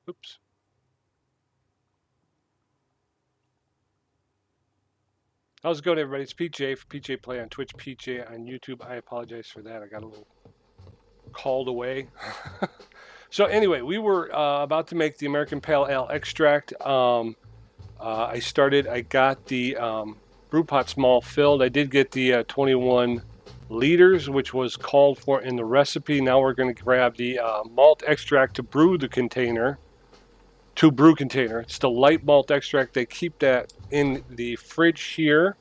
Oops. How's it going, everybody? It's PJ for PJ Play on Twitch, PJ on YouTube. I apologize for that. I got a little called away. So anyway, we were about to make the American Pale Ale extract. I got the brew pot small filled. I did get the 21 liters, which was called for in the recipe. Now we're going to grab the malt extract to brew the container. It's the light malt extract. They keep that in the fridge here,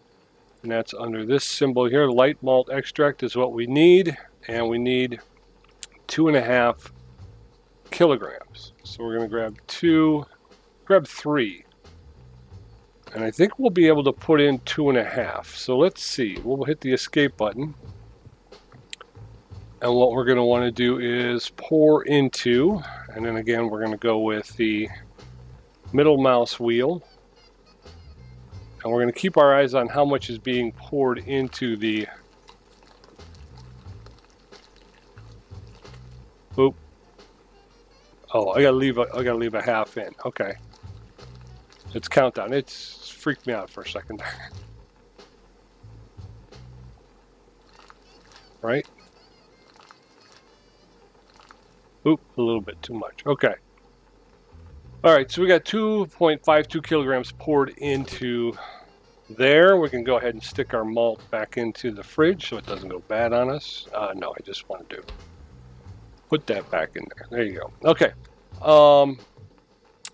and that's under this symbol here. Light malt extract is what we need, and we need 2.5 kilograms. So we're going to grab 3. And I think we'll be able to put in 2.5. So let's see. We'll hit the escape button. And what we're going to want to do is pour into, and then again we're going to go with the middle mouse wheel. And we're going to keep our eyes on how much is being poured into the... Oop. Oh, I gotta leave a half in. Okay. It's countdown. It's freaked me out for a second. Right? Oop, a little bit too much. Okay. All right, so we got 2.52 kilograms poured into there. We can go ahead and stick our malt back into the fridge so it doesn't go bad on us. No, I just wanted to put that back in there. There you go. Okay.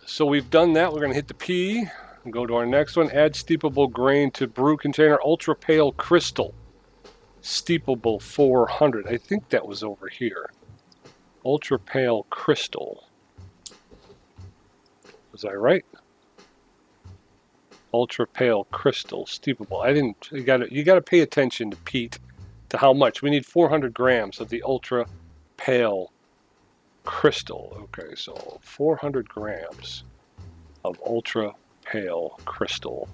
So we've done that. We're going to hit the P and go to our next one. Add steepable grain to brew container. Ultra pale crystal. Steepable 400. I think that was over here. Ultra pale crystal. Was I right? Ultra pale crystal steepable. I didn't. You got to pay attention to Pete, to how much. We need 400 grams of the ultra pale crystal. Okay, so 400 grams of ultra pale crystal.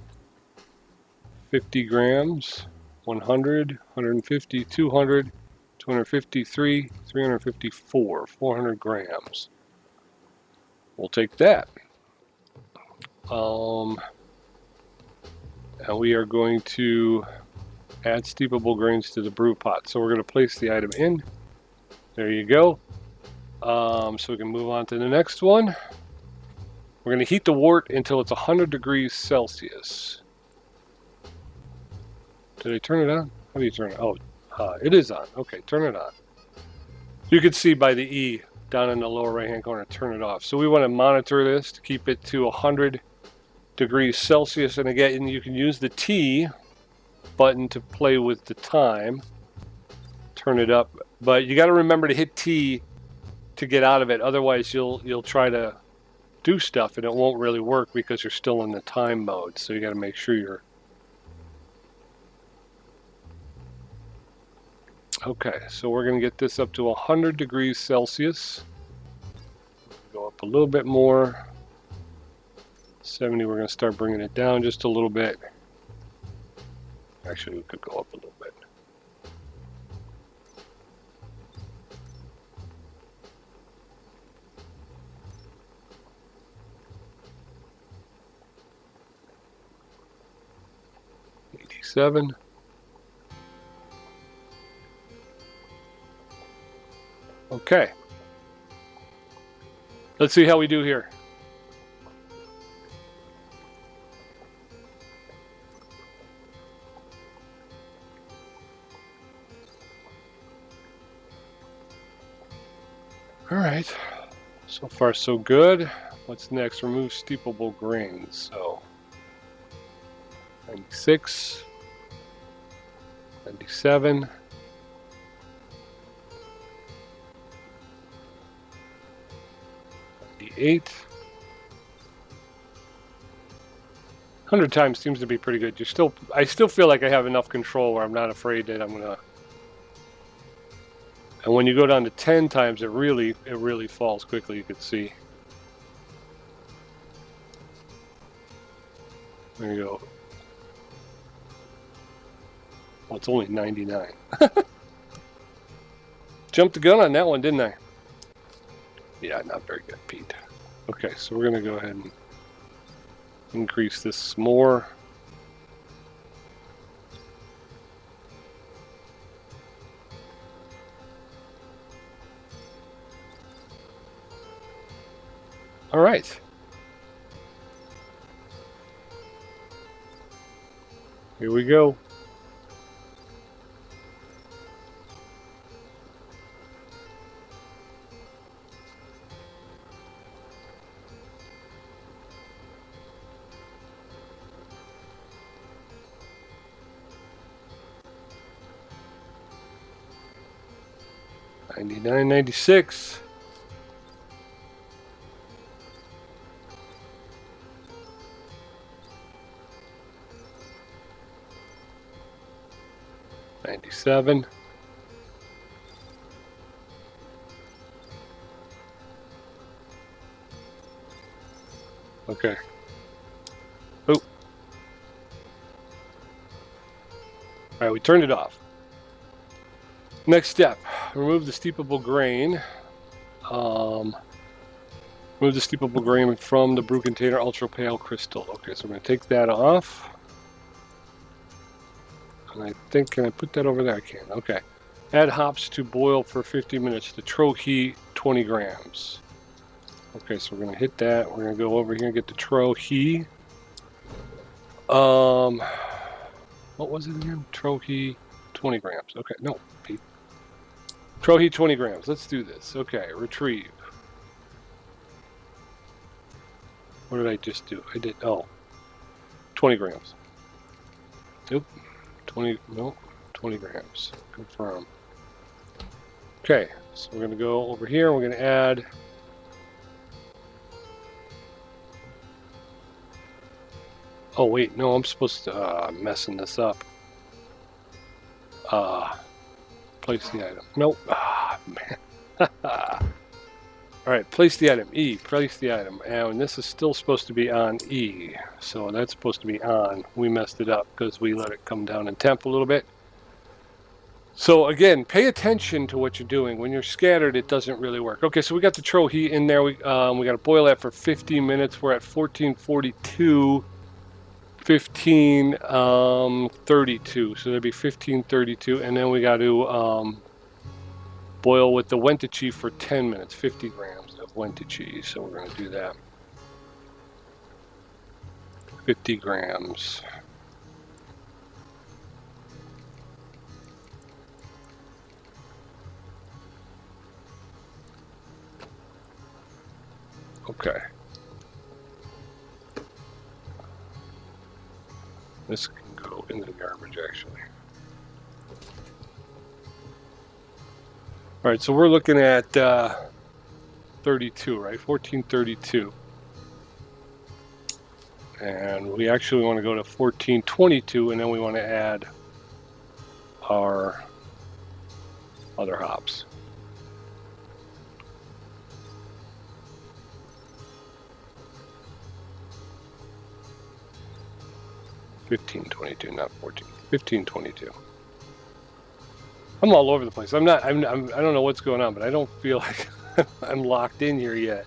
50 grams, 100, 150, 200, 253, 354, 400 grams. We'll take that. And we are going to add steepable grains to the brew pot. So we're going to place the item in. There you go. So we can move on to the next one. We're going to heat the wort until it's 100 degrees Celsius. Did I turn it on? How do you turn it? Oh, it is on. Okay, turn it on. You can see by the E down in the lower right hand corner, turn it off. So we want to monitor this to keep it to 100 degrees Celsius. And again, you can use the T button to play with the time. Turn it up. But you got to remember to hit T to get out of it. Otherwise, you'll try to do stuff and it won't really work because you're still in the time mode. So you got to make sure you're... Okay, so we're going to get this up to 100 degrees Celsius. Go up a little bit more. 70, we're going to start bringing it down just a little bit. Actually, we could go up a little bit. $87. Okay. Let's see how we do here. All right. So far, so good. What's next? Remove steepable grains. So 96, 97. 8. 100 times seems to be pretty good. I still feel like I have enough control where I'm not afraid that I'm gonna. And when you go down to 10 times, it really falls quickly. You can see. There you go. Well, it's only 99. Jumped the gun on that one, didn't I? Yeah, not very good, Pete. Okay, so we're going to go ahead and increase this more. All right. Here we go. $99.96. $97. Okay. Oh. All right, we turned it off. Next step, remove the steepable grain. Remove the steepable grain from the brew container ultra pale crystal. Okay, so we're going to take that off. And I think, can I put that over there? I can. Okay. Add hops to boil for 50 minutes. The trochee, 20 grams. Okay, so we're going to hit that. We're going to go over here and get the trochee. What was it again? Trochee, 20 grams. Okay, no. Trochee, 20 grams. Let's do this. Okay, retrieve. What did I just do? I did, 20 grams. Nope. 20 grams. Confirm. Okay, so we're going to go over here. We're going to add oh wait, no, I'm supposed to messing this up. Place the item. Nope. Man. Alright, place the item. E, place the item. And this is still supposed to be on E. So that's supposed to be on. We messed it up because we let it come down in temp a little bit. So again, pay attention to what you're doing. When you're scattered, it doesn't really work. Okay, so we got the trochee in there. We got to boil that for 15 minutes. We're at 1442. 1532. So there'd be 1532. And then we got to boil with the Wentachi for 10 minutes, 50 grams of Wentachi. So we're going to do that. 50 grams. Okay. This can go in the garbage, actually. All right, so we're looking at 32, right? 1432. And we actually want to go to 1422, and then we want to add our other hops. $15.22, not 14. $15.22. I'm all over the place. I don't know what's going on, but I don't feel like I'm locked in here yet.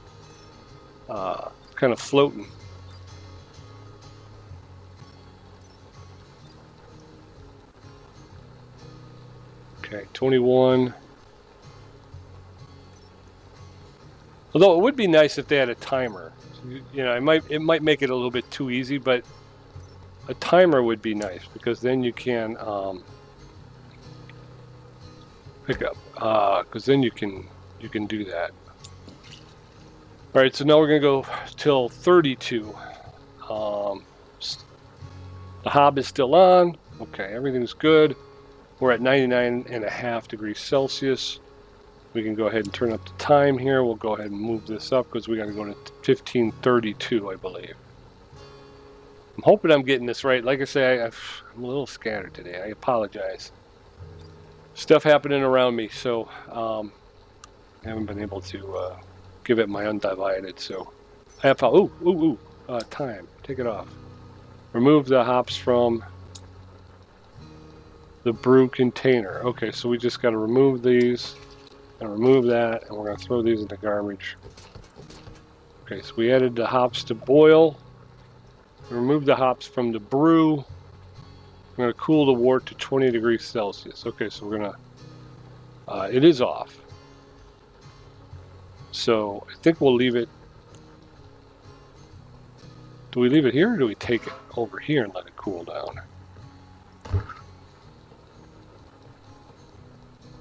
Kind of floating. Okay, 21. Although it would be nice if they had a timer. You know, it might make it a little bit too easy, but a timer would be nice because then you can pick up. Because then you can do that. All right, so now we're gonna go till 32. The hob is still on. Okay, everything's good. We're at 99.5 degrees Celsius. We can go ahead and turn up the time here. We'll go ahead and move this up because we got to go to 1532, I believe. I'm hoping I'm getting this right. Like I say, I'm a little scattered today. I apologize. Stuff happening around me, so I haven't been able to give it my undivided. So I have time. Take it off. Remove the hops from the brew container. Okay, so we just got to remove these and remove that, and we're going to throw these in the garbage. Okay, so we added the hops to boil. Remove the hops from the brew. I'm going to cool the wort to 20 degrees Celsius. Okay, so we're going to, it is off. So I think we'll leave it. Do we leave it here or do we take it over here and let it cool down?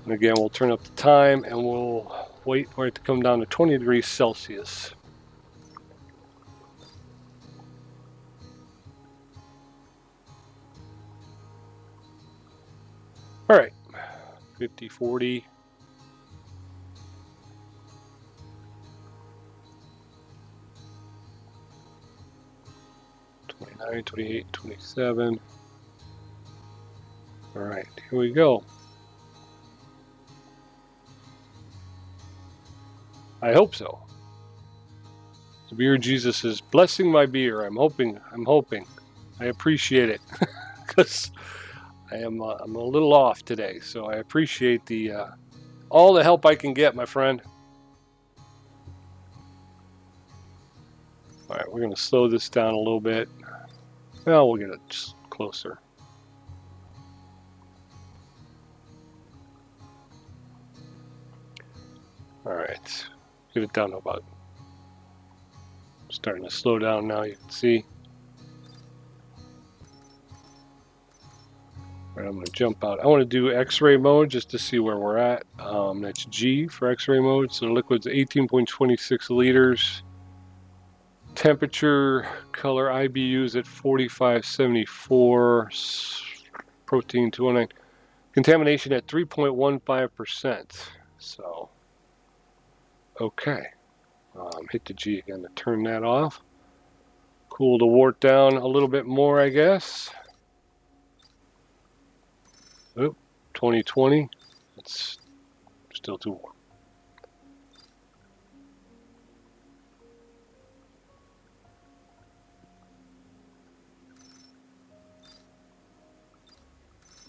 And again, we'll turn up the time and we'll wait for it to come down to 20 degrees Celsius. All right, 50, 40. 29, 28, 27. All right, here we go. I hope so. The beer Jesus is blessing my beer. I'm hoping. I appreciate it because I'm a little off today. So I appreciate the all the help I can get, my friend. All right, we're going to slow this down a little bit. Well, we'll get it just closer. All right, get it down to about. Starting to slow down now, you can see. All right, I'm going to jump out. I want to do X-ray mode just to see where we're at. That's G for X-ray mode. So the liquid's 18.26 liters. Temperature, color IBUs at 4574. Protein 209. Contamination at 3.15%. So, okay. Hit the G again to turn that off. Cool the wort down a little bit more, I guess. Oop, 2020. It's still too warm.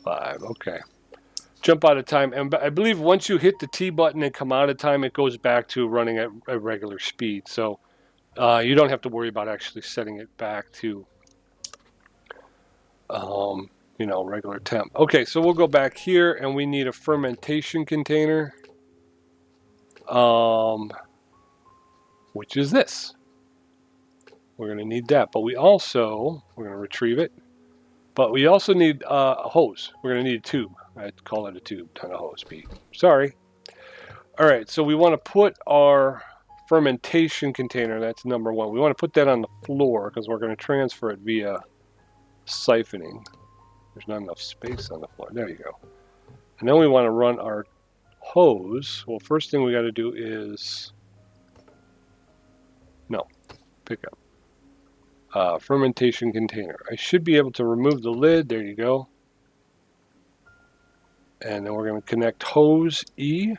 Five, okay. Jump out of time, and I believe once you hit the T button and come out of time, it goes back to running at a regular speed. So you don't have to worry about actually setting it back to, you know, regular temp. Okay, so we'll go back here, and we need a fermentation container, which is this. We're going to need that, but we're going to retrieve it. But we also need a hose. We're going to need a tube. I'd call it a tube, not a hose, Pete. Sorry. All right, so we want to put our fermentation container, that's number one. We want to put that on the floor because we're going to transfer it via siphoning. There's not enough space on the floor. There you go. And then we want to run our hose. Well, first thing we got to do is... No, pick up. Fermentation container. I should be able to remove the lid. There you go. And then we're going to connect hose E.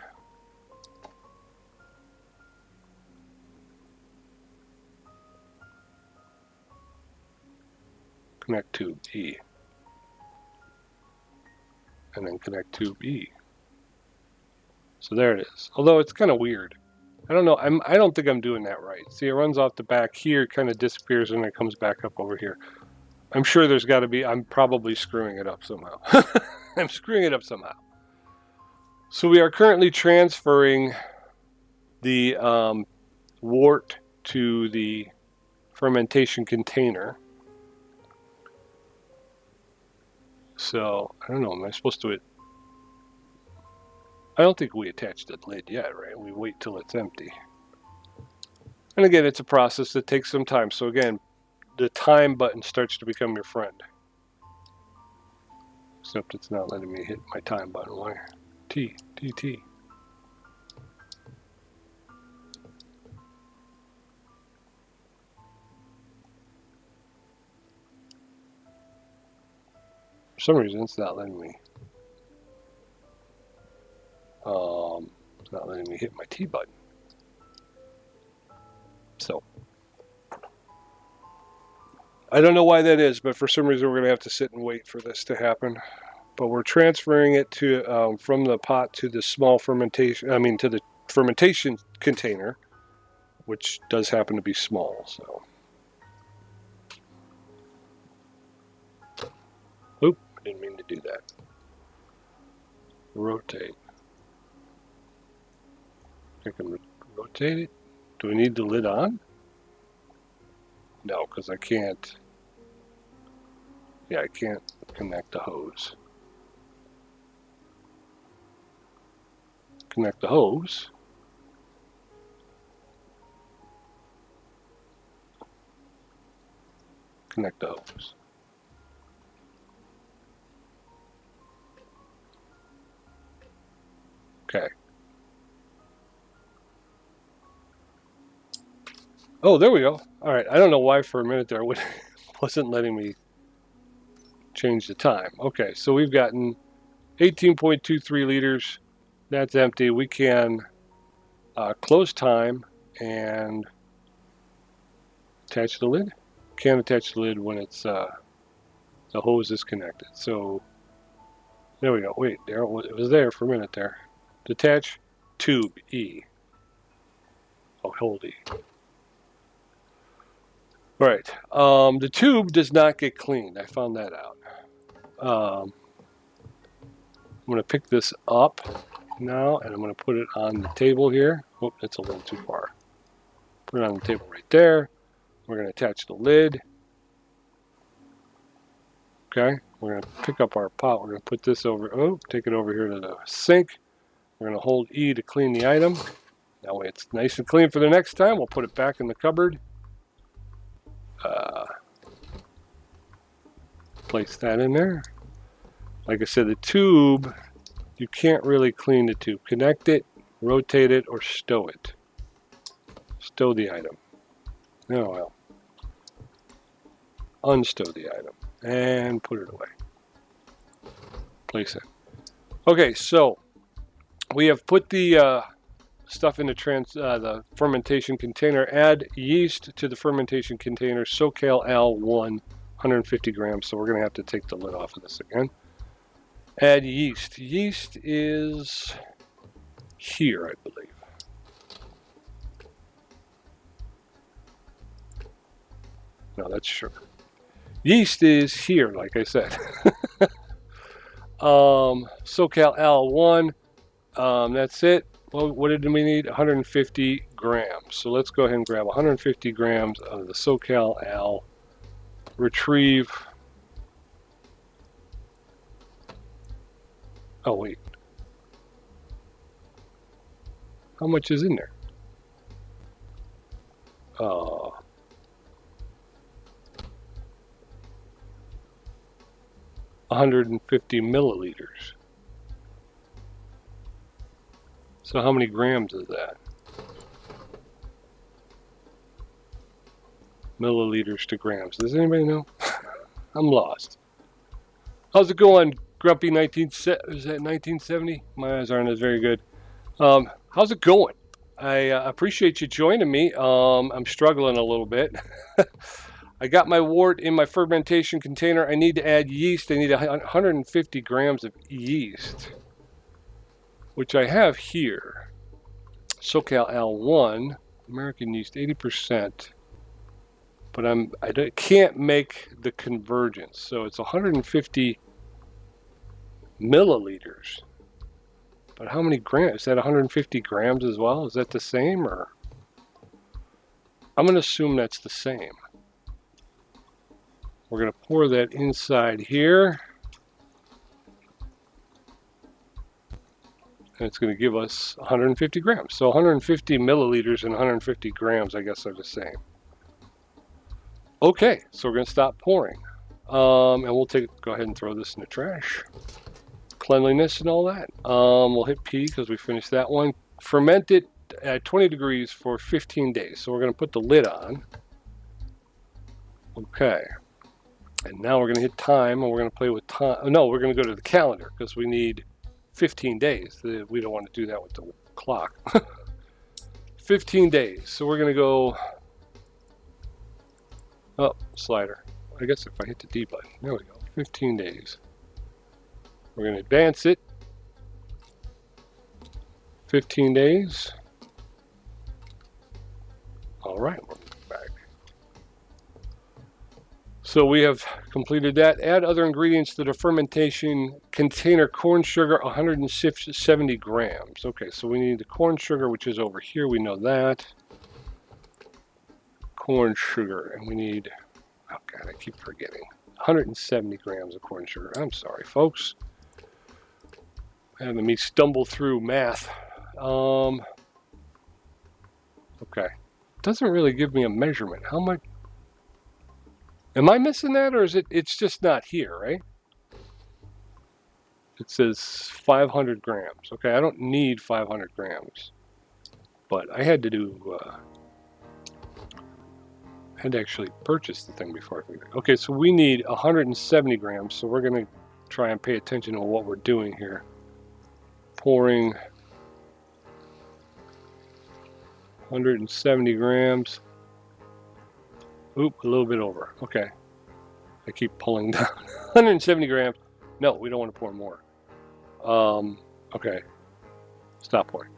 Connect tube E. And then connect tube E. So there it is. Although it's kind of weird. I don't know. I don't think I'm doing that right. See, it runs off the back here, kind of disappears, and it comes back up over here. I'm sure there's got to be. I'm probably screwing it up somehow. I'm screwing it up somehow. So we are currently transferring the wort to the fermentation container. So I don't know. Am I supposed to? I don't think we attach the lid yet, right? We wait till it's empty. And again, it's a process that takes some time. So again, the time button starts to become your friend. Except it's not letting me hit my time button. Why? T, T, T. For some reason, it's not letting me. It's not letting me hit my T button. So, I don't know why that is, but for some reason we're going to have to sit and wait for this to happen. But we're transferring it to from the pot to the small fermentation, to the fermentation container. which does happen to be small. So, oop, I didn't mean to do that. Rotate. I can rotate it. Do we need the lid on? No, because I can't. Yeah, I can't connect the hose. Connect the hose. Connect the hose. Okay. Oh, there we go. All right. I don't know why for a minute there it wasn't letting me change the time. Okay, so we've gotten 18.23 liters. That's empty. We can close time and attach the lid. Can't attach the lid when it's the hose is connected. So there we go. Wait, there it was there for a minute there. Detach tube E. Oh, hold E. All right. The tube does not get cleaned. I found that out. I'm going to pick this up now, and I'm going to put it on the table here. Oh, that's a little too far. Put it on the table right there. We're going to attach the lid. Okay. We're going to pick up our pot. We're going to put this over. Oh, take it over here to the sink. We're going to hold E to clean the item. That way it's nice and clean for the next time. We'll put it back in the cupboard. Place that in there. Like I said, the tube, you can't really clean the tube. Connect it, rotate it, or stow it. Stow the item. Oh well. Unstow the item and put it away. Place it. Okay, so we have put the stuff in the fermentation container. Add yeast to the fermentation container. SoCal Al 1, 150 grams. So we're going to have to take the lid off of this again. Add yeast. Yeast is here, I believe. No, that's sugar. Yeast is here, like I said. SoCal Al 1. That's it. Well, what did we need? 150 grams. So let's go ahead and grab 150 grams of the SoCal Al. Retrieve. Oh, wait. How much is in there? 150 milliliters. So how many grams is that? Milliliters to grams. Does anybody know? I'm lost. How's it going, Grumpy 1970? My eyes aren't as very good. How's it going? I appreciate you joining me. I'm struggling a little bit. I got my wort in my fermentation container. I need to add yeast. I need 150 grams of yeast, which I have here. SoCal Al 1, American yeast, 80%. But I can't make the convergence. So it's 150 milliliters. But how many grams? Is that 150 grams as well? Is that the same, or? I'm going to assume that's the same. We're going to pour that inside here. And it's going to give us 150 grams. So 150 milliliters and 150 grams, I guess, are the same. Okay, so we're going to stop pouring. And we'll go ahead and throw this in the trash. Cleanliness and all that. We'll hit P because we finished that one. Ferment it at 20 degrees for 15 days. So we're going to put the lid on. Okay. And now we're going to hit time, and we're going to play with time. No, we're going to go to the calendar because we need 15 days. We don't want to do that with the clock. 15 days. So we're going to go up, slider. I guess if I hit the D button. There we go. 15 days. We're going to advance it. 15 days. So we have completed that. Add other ingredients to the fermentation container. Corn sugar, 170 grams. Okay, so we need the corn sugar, which is over here. We know that. Corn sugar, and we need, oh God, I keep forgetting. 170 grams of corn sugar. I'm sorry, folks. Having me stumble through math. Okay. It doesn't really give me a measurement. How much? Am I missing that, or is it's just not here, right? It says 500 grams. Okay, I don't need 500 grams. But I had to do, had to actually purchase the thing before I figured it. Okay, so we need 170 grams, so we're going to try and pay attention to what we're doing here. Pouring 170 grams. Oop, a little bit over. Okay. I keep pulling down. 170 grams. No, we don't want to pour more. Okay. Stop pouring.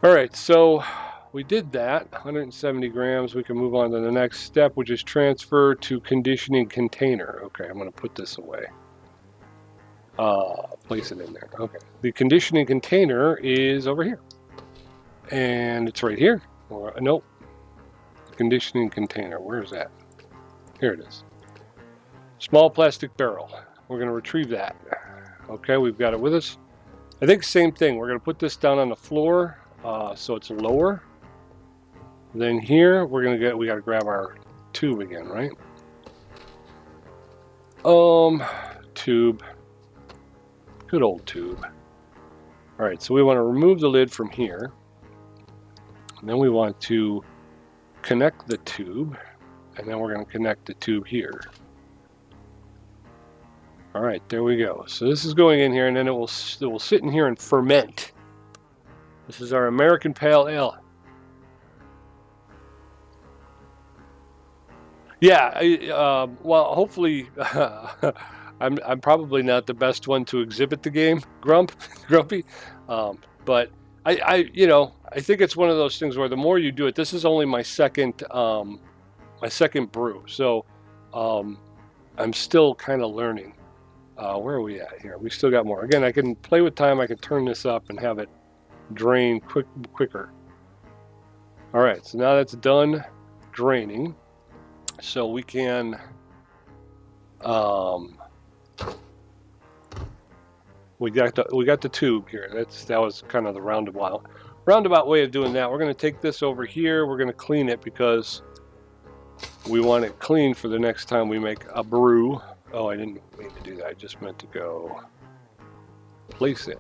All right, so we did that. 170 grams. We can move on to the next step, which is transfer to conditioning container. Okay, I'm going to put this away. Place it in there. Okay. The conditioning container is over here. And it's right here. Or, nope. Conditioning container. Where is that? Here it is. Small plastic barrel. We're going to retrieve that. Okay, we've got it with us. I think same thing. We're going to put this down on the floor so it's lower. Then here we got to grab our tube again, right? Tube. Good old tube. All right, so we want to remove the lid from here. And then we want to connect the tube, and then we're going to connect the tube here. All right, there we go. So this is going in here, and then it will sit in here and ferment. This is our American Pale Ale. Yeah, well, hopefully, I'm probably not the best one to exhibit the game, Grumpy, but I think it's one of those things where the more you do it, this is only my second brew, so I'm still kind of learning. Where are we at here? We still got more. Again, I can play with time. I can turn this up and have it drain quicker. All right, so now that's done draining. So we can we got the tube here. That was kind of the roundabout way of doing that. We're going to take this over here. We're going to clean it because we want it clean for the next time we make a brew. Oh, I didn't mean to do that. I just meant to go place it.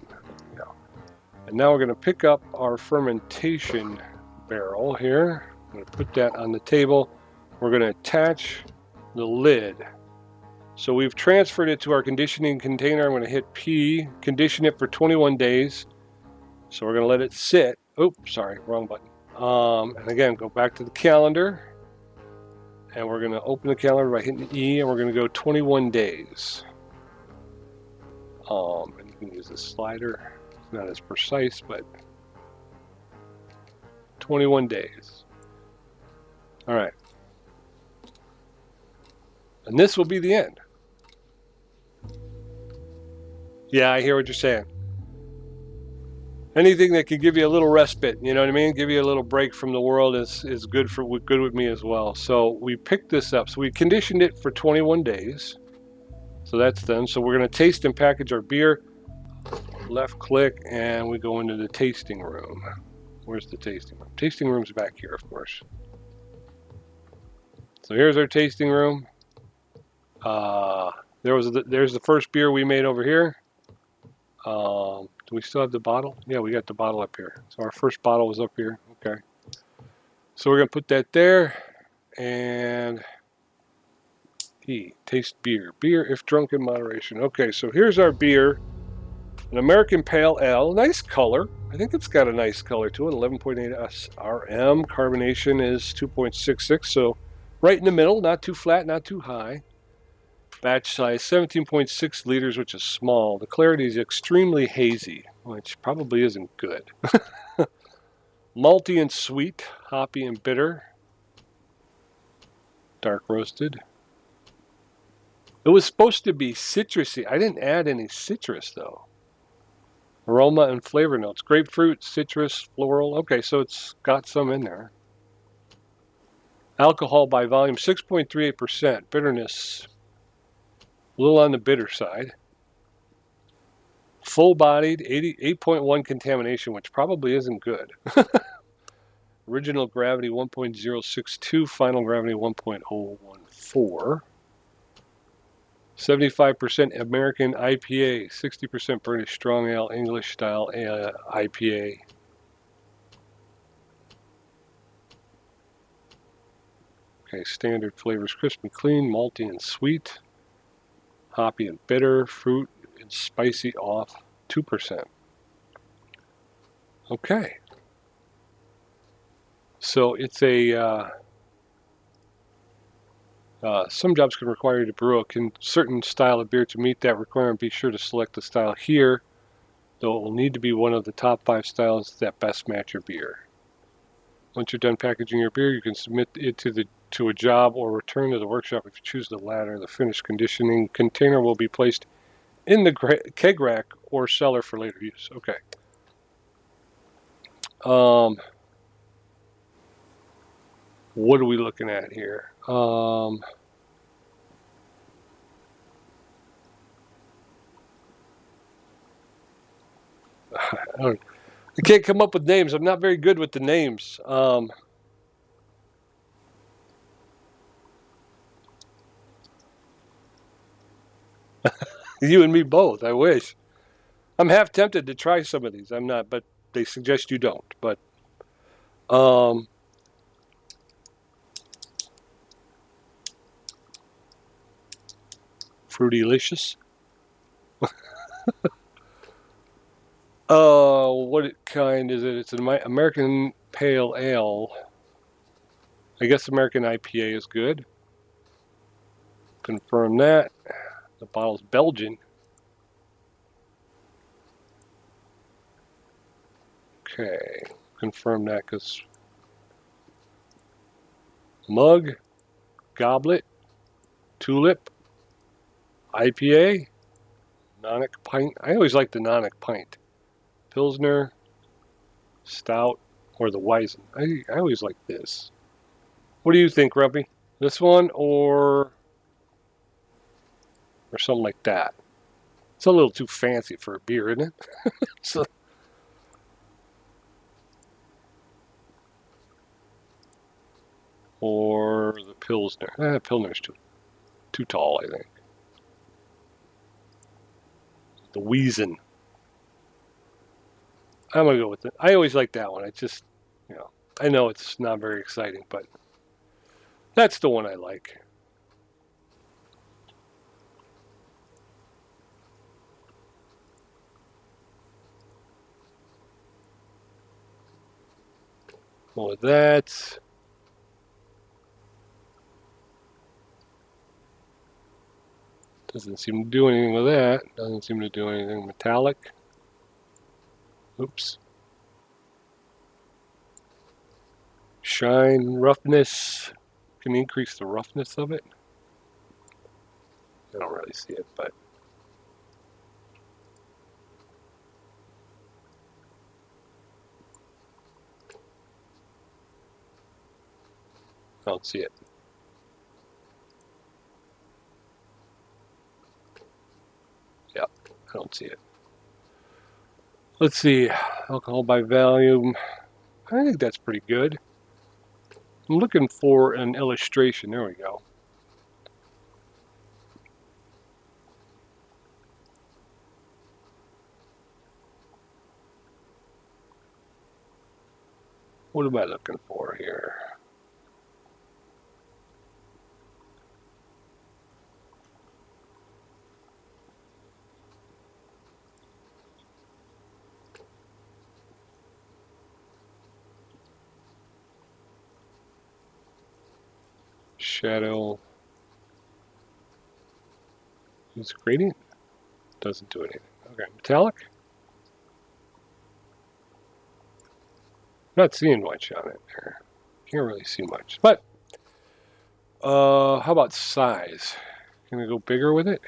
Yeah. And now we're going to pick up our fermentation barrel here. I'm going to put that on the table. We're going to attach the lid. So we've transferred it to our conditioning container. I'm going to hit P, condition it for 21 days. So we're going to let it sit. Oops, sorry, wrong button. And again, go back to the calendar. And we're going to open the calendar by hitting E, and we're going to go 21 days. And you can use this slider. It's not as precise, but 21 days. All right. And this will be the end. Yeah, I hear what you're saying. Anything that can give you a little respite, you know what I mean? Give you a little break from the world is good with me as well. So we picked this up. So we conditioned it for 21 days. So that's done. So we're going to taste and package our beer. Left click, and we go into the tasting room. Where's the tasting room? Tasting room's back here, of course. So here's our tasting room. There's the first beer we made over here. Do we still have the bottle? Yeah, we got the bottle up here. So our first bottle was up here. Okay. So we're going to put that there. And taste beer. Beer if drunk in moderation. Okay, so here's our beer. An American Pale Ale. Nice color. I think it's got a nice color to it. 11.8 SRM. Carbonation is 2.66. So right in the middle. Not too flat, not too high. Batch size 17.6 liters, which is small. The clarity is extremely hazy, which probably isn't good. Malty and sweet, hoppy and bitter. Dark roasted. It was supposed to be citrusy. I didn't add any citrus though. Aroma and flavor notes. Grapefruit, citrus, floral. Okay, so it's got some in there. Alcohol by volume, 6.38%. Bitterness, a little on the bitter side. Full-bodied, 8.1 contamination, which probably isn't good. Original gravity, 1.062. Final gravity, 1.014. 75% American IPA, 60% British Strong Ale, English style IPA. Okay, standard flavors, crisp and clean, malty and sweet, hoppy and bitter, fruit and spicy off 2%. Okay. So it's a some jobs can require you to brew a certain style of beer. To meet that requirement, be sure to select the style here, though it will need to be one of the top 5 styles that best match your beer. Once you're done packaging your beer, you can submit it to a job or return to the workshop. If you choose the latter, the finished conditioning container will be placed in the keg rack or cellar for later use. Okay. What are we looking at here? I can't come up with names. I'm not very good with the names. You and me both. I wish. I'm half tempted to try some of these. I'm not, but they suggest you don't. But Fruitylicious. What kind is it? It's an American Pale Ale. I guess American IPA is good. Confirm that. The bottle's Belgian. Okay, confirm that because mug, goblet, tulip, IPA, Nonic pint. I always like the Nonic pint. Pilsner, stout, or the Weizen. I always like this. What do you think, Rumpy? This one or something like that? It's a little too fancy for a beer, isn't it? So, or the Pilsner. Pilsner's too tall, I think. The Weizen. I'm gonna go with it. I always like that one. It's just, I know it's not very exciting, but that's the one I like. Well, with that, doesn't seem to do anything with that. Doesn't seem to do anything metallic. Oops. Shine, roughness. Can increase the roughness of it. I don't really see it, but I don't see it. Yeah, I don't see it. Let's see. Alcohol by volume. I think that's pretty good. I'm looking for an illustration. There we go. What am I looking for here? Shadow. Use gradient. Doesn't do anything. Okay, metallic. Not seeing much on it there. Can't really see much. But how about size? Gonna go bigger with it.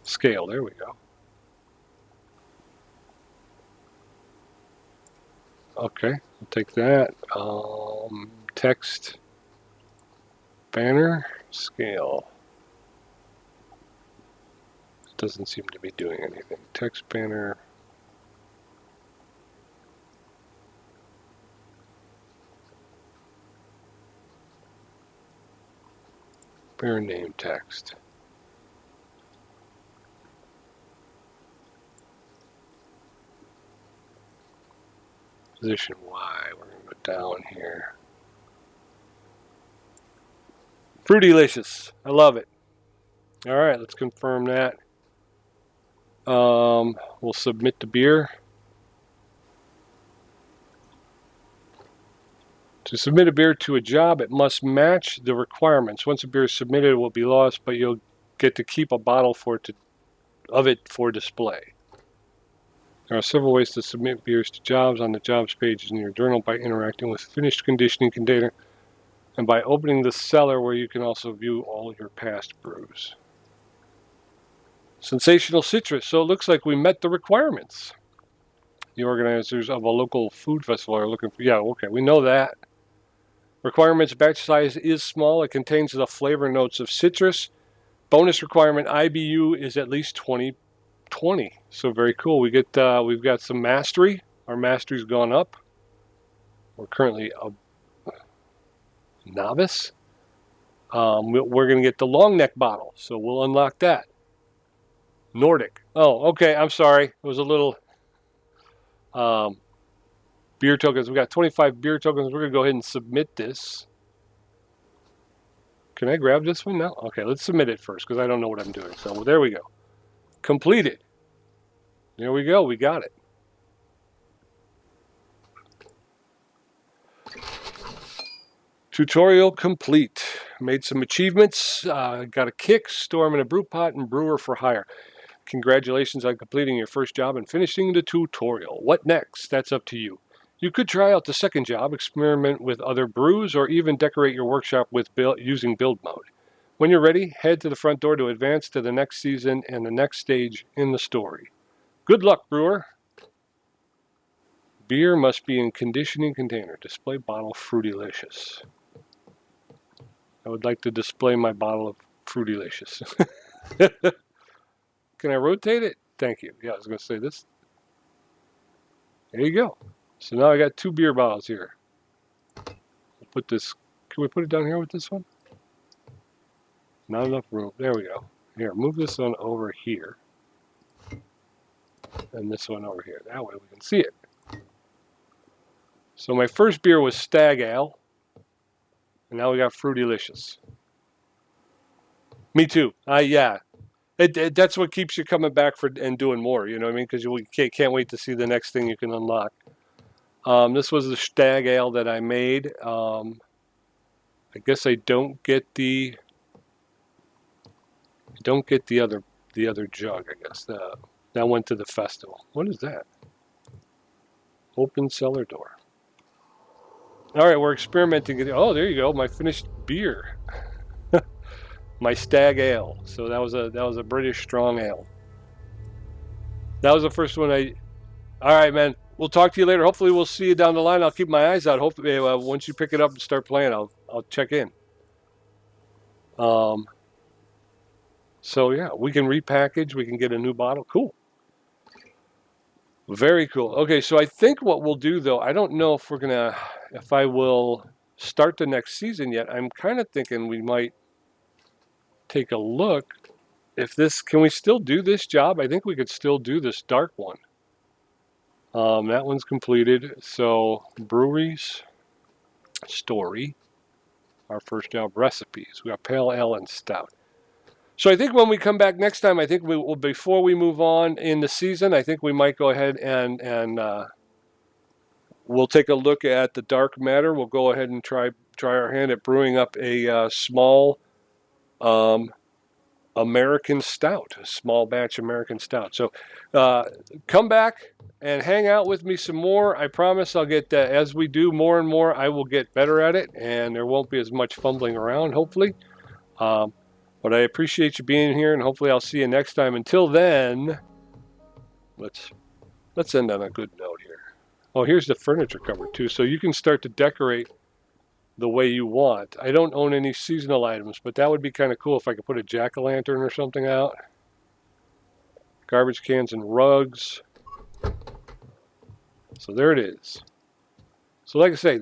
Scale, there we go. Okay, I'll take that. Text, banner, scale. It doesn't seem to be doing anything. Text banner. Beer name text. Position Y. We're going to go down here. Fruitylicious. I love it. All right, let's confirm that. We'll submit the beer. To submit a beer to a job, it must match the requirements. Once a beer is submitted, it will be lost, but you'll get to keep a bottle of it for display. There are several ways to submit beers to jobs on the jobs pages in your journal by interacting with finished conditioning container and by opening the cellar where you can also view all your past brews. Sensational Citrus. So it looks like we met the requirements. The organizers of a local food festival are looking for, yeah, okay, we know that. Requirements: batch size is small. It contains the flavor notes of citrus. Bonus requirement: IBU is at least 20. So very cool. We've got some mastery. Our mastery's gone up. We're currently a novice. We're going to get the long neck bottle, so we'll unlock that. Nordic. Oh, okay. I'm sorry. It was a little beer tokens. We got 25 beer tokens. We're going to go ahead and submit this. Can I grab this one now? Okay, let's submit it first because I don't know what I'm doing. So there we go. Completed. There we go. We got it. Tutorial complete. Made some achievements. Got a kick, storm in a brew pot, and brewer for hire. Congratulations on completing your first job and finishing the tutorial. What next? That's up to you. You could try out the second job, experiment with other brews, or even decorate your workshop with using build mode. When you're ready, head to the front door to advance to the next season and the next stage in the story. Good luck, brewer. Beer must be in conditioning container. Display bottle Fruitylicious. I would like to display my bottle of Fruitylicious. Can I rotate it? Thank you. Yeah, I was going to say this. There you go. So now I got 2 beer bottles here. We'll put this. Can we put it down here with this one? Not enough room. There we go. Here, move this one over here. And this one over here. That way we can see it. So my first beer was Stag Ale. And now we got Fruitylicious. Me too. Yeah. That's what keeps you coming back and doing more, you know what I mean? Because you can't wait to see the next thing you can unlock. This was the Stag Ale that I made. I guess I don't get the other jug, I guess. That went to the festival. What is that? Open cellar door. All right, we're experimenting. Oh, there you go. My finished beer. My Stag Ale. So that was a British strong ale. That was the first one All right, man. We'll talk to you later. Hopefully we'll see you down the line. I'll keep my eyes out. Hopefully once you pick it up and start playing, I'll check in. So yeah, we can repackage. We can get a new bottle. Cool. Very cool. Okay, so I think what we'll do, though, I don't know if I will start the next season yet. I'm kind of thinking we might take a look can we still do this job? I think we could still do this dark one. That one's completed. So breweries, story, our first job, recipes. We got pale ale and stout. So I think when we come back next time, I think we will, before we move on in the season, I think we might go ahead and we'll take a look at the dark matter. We'll go ahead and try our hand at brewing up a small American stout, a small batch American stout. So come back and hang out with me some more. I promise I'll get, as we do more and more, I will get better at it, and there won't be as much fumbling around, hopefully. But I appreciate you being here, and hopefully I'll see you next time. Until then, let's end on a good note here. Oh, here's the furniture cover too, so you can start to decorate the way you want. I don't own any seasonal items, but that would be kind of cool if I could put a jack-o'-lantern or something out. Garbage cans and rugs. So there it is. So like I say,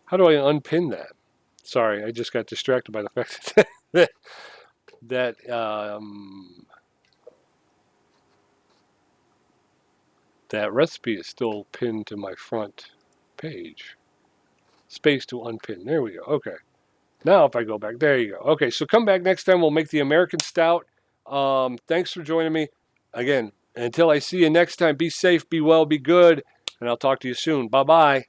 how do I unpin that? Sorry, I just got distracted by the fact that that recipe is still pinned to my front page. Space to unpin. There we go. Okay. Now if I go back, there you go. Okay, so come back next time. We'll make the American Stout. Thanks for joining me. Again, until I see you next time, be safe, be well, be good, and I'll talk to you soon. Bye-bye.